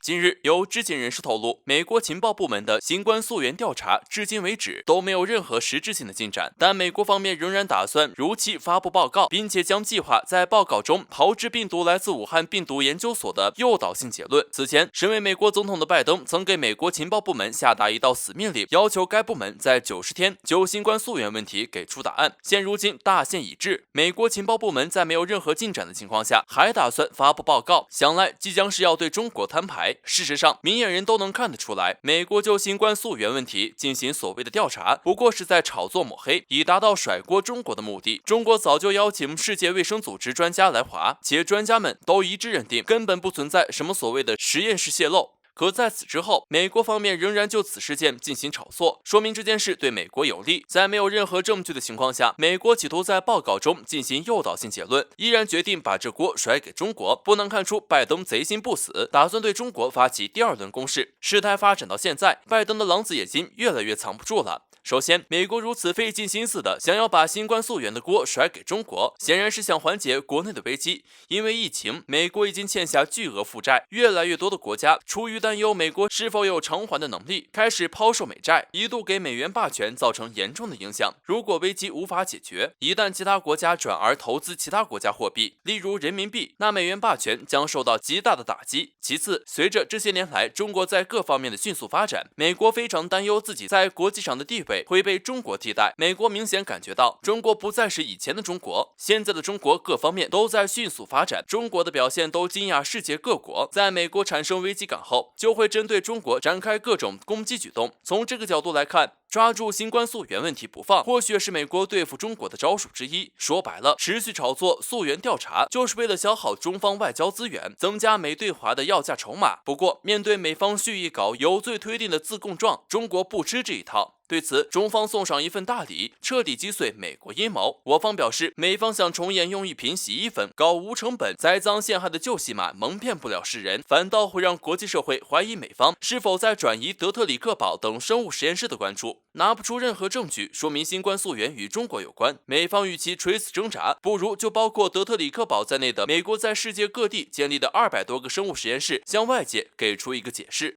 近日，有知情人士透露，美国情报部门的新冠溯源调查至今为止都没有任何实质性的进展，但美国方面仍然打算如期发布报告，并且将计划在报告中炮制病毒来自武汉病毒研究所的诱导性结论。此前，身为美国总统的拜登曾给美国情报部门下达一道死命令，要求该部门在90天就新冠溯源问题给出答案。现如今大限已至，美国情报部门在没有任何进展的情况下，还打算发布报告，想来即将是要对中国摊牌。事实上，明眼人都能看得出来，美国就新冠溯源问题进行所谓的调查，不过是在炒作抹黑，以达到甩锅中国的目的。中国早就邀请世界卫生组织专家来华，且专家们都一致认定，根本不存在什么所谓的实验室泄露。可在此之后，美国方面仍然就此事件进行炒作，说明这件事对美国有利。在没有任何证据的情况下，美国企图在报告中进行诱导性结论，依然决定把这锅甩给中国。不难看出，拜登贼心不死，打算对中国发起第二轮攻势。事态发展到现在，拜登的狼子野心越来越藏不住了。首先，美国如此费尽心思的想要把新冠溯源的锅甩给中国，显然是想缓解国内的危机。因为疫情，美国已经欠下巨额负债，越来越多的国家出于担忧美国是否有偿还的能力，开始抛售美债，一度给美元霸权造成严重的影响。如果危机无法解决，一旦其他国家转而投资其他国家货币，例如人民币，那美元霸权将受到极大的打击。其次，随着这些年来中国在各方面的迅速发展，美国非常担忧自己在国际上的地位会被中国替代。美国明显感觉到中国不再是以前的中国，现在的中国各方面都在迅速发展，中国的表现都惊讶世界各国。在美国产生危机感后，就会针对中国展开各种攻击举动。从这个角度来看，抓住新冠溯源问题不放，或许是美国对付中国的招数之一。说白了，持续炒作溯源调查，就是为了消耗中方外交资源，增加美对华的要价筹码。不过，面对美方蓄意搞有罪推定的自供状，中国不吃这一套。对此，中方送上一份大礼，彻底击碎美国阴谋。我方表示，美方想重演用一瓶洗衣粉搞无成本栽赃陷害的旧戏码，蒙骗不了世人，反倒会让国际社会怀疑美方是否在转移德特里克堡等生物实验室的关注。拿不出任何证据说明新冠溯源与中国有关，美方与其垂死挣扎，不如就包括德特里克堡在内的美国在世界各地建立的200多个生物实验室，向外界给出一个解释。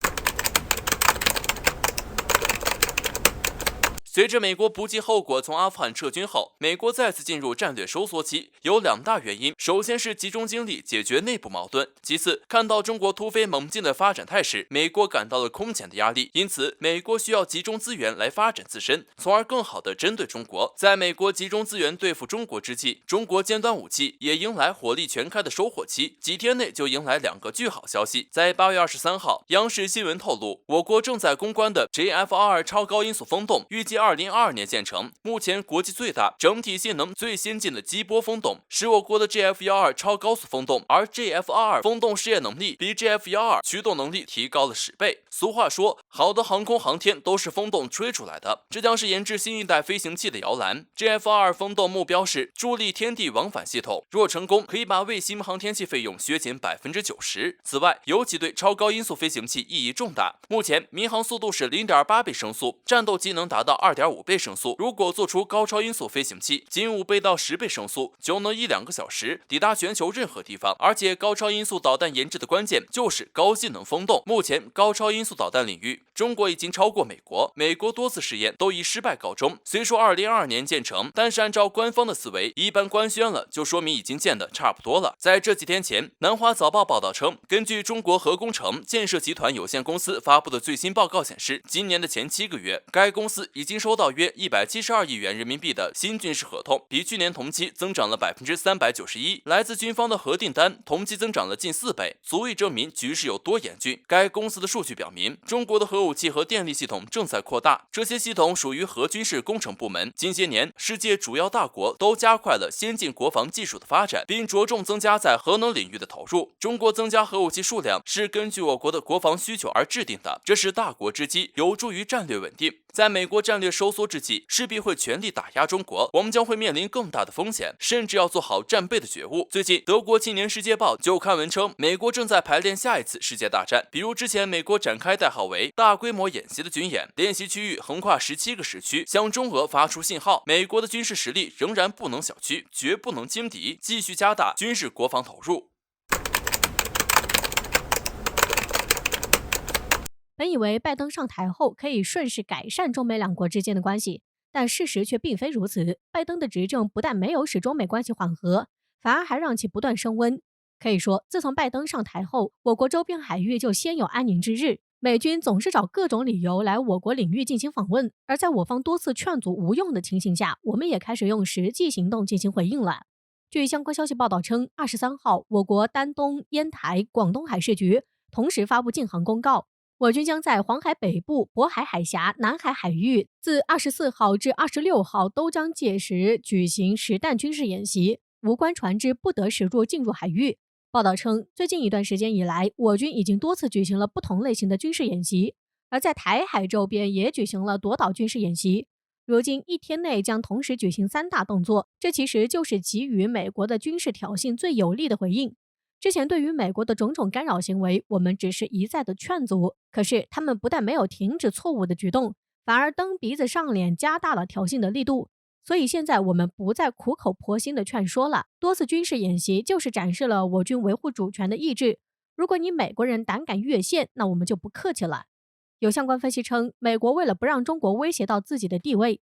随着美国不计后果从阿富汗撤军后，美国再次进入战略收缩期，有2大原因。首先是集中精力解决内部矛盾，其次看到中国突飞猛进的发展态势，美国感到了空前的压力，因此美国需要集中资源来发展自身，从而更好地针对中国。在美国集中资源对付中国之际，中国尖端武器也迎来火力全开的收获期，几天内就迎来2个巨好消息。在8月23号，央视新闻透露，我国正在攻关的 JF-22 超高音速风洞预计2022年建成，目前国际最大、整体性能最先进的激波风洞，使我国的 JF-12 超高速风洞，而 JF-22 风洞试验能力比 JF-12 驱动能力提高了10倍。俗话说，好的航空航天都是风洞吹出来的，这将是研制新一代飞行器的摇篮。JF-12 风洞目标是助力天地往返系统，若成功，可以把卫星航天器费用削减90%。此外，尤其对超高音速飞行器意义重大。目前民航速度是 0.8 倍声速，战斗机能达到2.5倍声速，如果做出高超音速飞行器，仅5倍到10倍声速，就能1-2个小时抵达全球任何地方。而且高超音速导弹研制的关键就是高性能风洞。目前高超音速导弹领域，中国已经超过美国，美国多次试验都以失败告终。虽说2022年建成，但是按照官方的思维，一般官宣了就说明已经建得差不多了。在这几天前，南华早报报道称，根据中国核工程建设集团有限公司发布的最新报告显示，今年的前7个月，该公司已经收到约172亿元人民币的新军事合同，比去年同期增长了391%。来自军方的核订单同期增长了近4倍，足以证明局势有多严峻。该公司的数据表明，中国的核武器和电力系统正在扩大，这些系统属于核军事工程部门。近些年，世界主要大国都加快了先进国防技术的发展，并着重增加在核能领域的投入。中国增加核武器数量是根据我国的国防需求而制定的，这是大国之机，有助于战略稳定。在美国战略收缩之际，势必会全力打压中国，我们将会面临更大的风险，甚至要做好战备的觉悟。最近，德国青年世界报就刊文称，美国正在排练下一次世界大战，比如之前美国展开代号为大规模演习的军演，练习区域横跨17个时区，向中俄发出信号，美国的军事实力仍然不能小觑，绝不能轻敌，继续加大军事国防投入。本以为拜登上台后可以顺势改善中美两国之间的关系，但事实却并非如此。拜登的执政不但没有使中美关系缓和，反而还让其不断升温。可以说，自从拜登上台后，我国周边海域就鲜有安宁之日。美军总是找各种理由来我国领域进行访问，而在我方多次劝阻无用的情形下，我们也开始用实际行动进行回应了。据相关消息报道称，23号，我国丹东、烟台、广东海事局同时发布禁航公告，我军将在黄海北部、渤海海峡、南海海域自24号至26号都将届时举行实弹军事演习，无关船只不得驶入进入海域。报道称，最近一段时间以来，我军已经多次举行了不同类型的军事演习，而在台海周边也举行了夺岛军事演习。如今一天内将同时举行3大动作，这其实就是给予美国的军事挑衅最有力的回应。之前对于美国的种种干扰行为，我们只是一再的劝阻，可是他们不但没有停止错误的举动，反而蹬鼻子上脸，加大了挑衅的力度。所以现在我们不再苦口婆心的劝说了，多次军事演习就是展示了我军维护主权的意志。如果你美国人胆敢越线，那我们就不客气了。有相关分析称，美国为了不让中国威胁到自己的地位，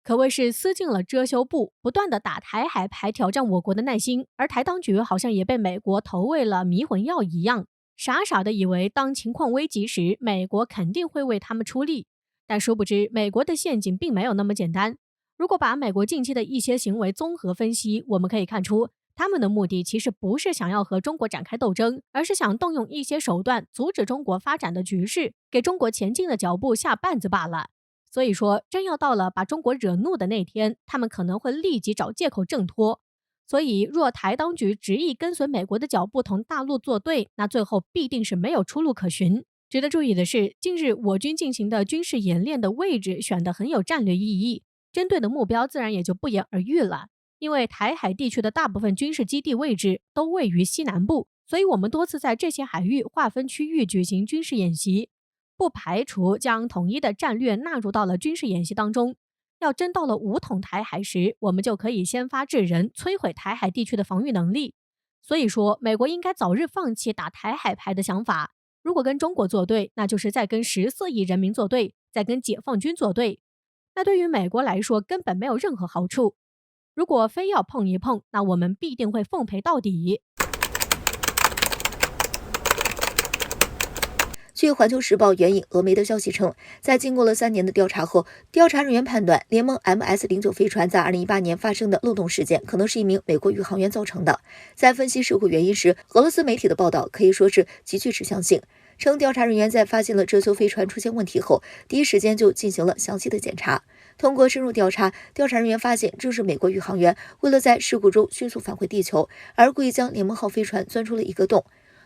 可谓是撕尽了遮羞布，不断的打台海牌挑战我国的耐心，而台当局好像也被美国投喂了迷魂药一样，傻傻的以为当情况危急时，美国肯定会为他们出力。但殊不知，美国的陷阱并没有那么简单。如果把美国近期的一些行为综合分析，我们可以看出，他们的目的其实不是想要和中国展开斗争，而是想动用一些手段阻止中国发展的局势，给中国前进的脚步下绊子罢了。所以说，真要到了把中国惹怒的那天，他们可能会立即找借口挣脱。所以，若台当局执意跟随美国的脚步同大陆作对，那最后必定是没有出路可循。值得注意的是，近日我军进行的军事演练的位置选得很有战略意义，针对的目标自然也就不言而喻了。因为台海地区的大部分军事基地位置都位于西南部，所以我们多次在这些海域划分区域举行军事演习，不排除将统一的战略纳入到了军事演习当中。要真到了武统台海时，我们就可以先发制人，摧毁台海地区的防御能力。所以说，美国应该早日放弃打台海牌的想法。如果跟中国作对，那就是在跟14亿人民作对，在跟解放军作对。那对于美国来说根本没有任何好处。如果非要碰一碰，那我们必定会奉陪到底。据《环球时报》援引俄媒的消息称，在经过了3年的调查后，调查人员判断联盟 MS-09 飞船在2018年发生的漏洞事件可能是一名美国宇航员造成的。在分析事故原因时，俄罗斯媒体的报道可以说是极具指向性，称调查人员在发现了这艘飞船出现问题后，第一时间就进行了详细的检查。通过深入调查，调查人员发现，正是美国宇航员为了在事故中迅速返回地球，而故意将联盟号飞船钻出了一个洞。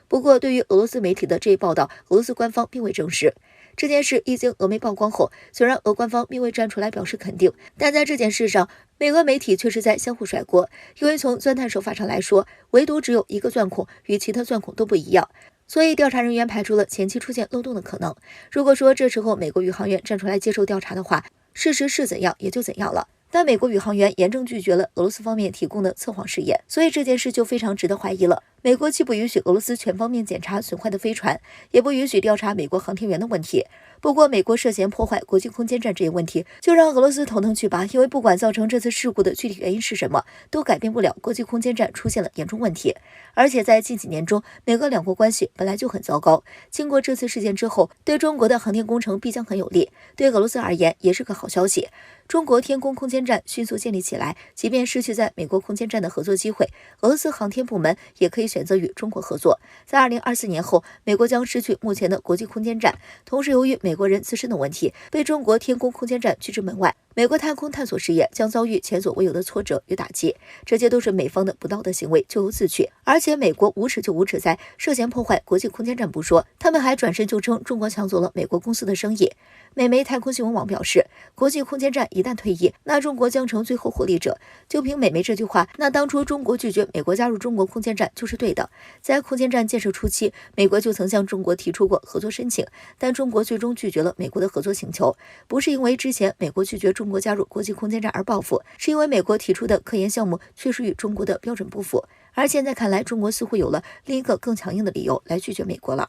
不过，对于俄罗斯媒体的这一报道，俄罗斯官方并未证实。这件事一经俄媒曝光后，虽然俄官方并未站出来表示肯定，但在这件事上，美俄媒体却是在相互甩锅。因为从钻探手法上来说，唯独只有一个钻孔，与其他钻孔都不一样。所以调查人员排除了前期出现漏洞的可能。如果说这时候美国宇航员站出来接受调查的话，事实是怎样也就怎样了。但美国宇航员严正拒绝了俄罗斯方面提供的测谎试验，所以这件事就非常值得怀疑了。美国既不允许俄罗斯全方面检查损坏的飞船，也不允许调查美国航天员的问题。不过，美国涉嫌破坏国际空间站这一问题，就让俄罗斯头疼去拔，因为不管造成这次事故的具体原因是什么，都改变不了国际空间站出现了严重问题。而且在近几年中，美俄两国关系本来就很糟糕，经过这次事件之后，对中国的航天工程必将很有利，对俄罗斯而言也是个好消息。中国天宫空间站迅速建立起来，即便失去在美国空间站的合作机会，俄罗斯航天部门也可以选择与中国合作。在2024年后，美国将失去目前的国际空间站，同时由于美国人自身的问题，被中国天宫空间站拒之门外，美国太空探索事业将遭遇前所未有的挫折与打击。这些都是美方的不道德行为，咎由自取。而且美国无耻就无耻在涉嫌破坏国际空间站不说，他们还转身就称中国抢走了美国公司的生意。美媒太空新闻网表示，国际空间站一旦退役，那中国将成最后获利者。就凭美媒这句话，那当初中国拒绝美国加入中国空间站就是对的。在空间站建设初期，美国就曾向中国提出过合作申请，但中国最终拒绝了美国的合作请求，不是因为之前美国拒绝中国加入国际空间站而报复，是因为美国提出的科研项目确实与中国的标准不符。而现在看来，中国似乎有了另一个更强硬的理由来拒绝美国了。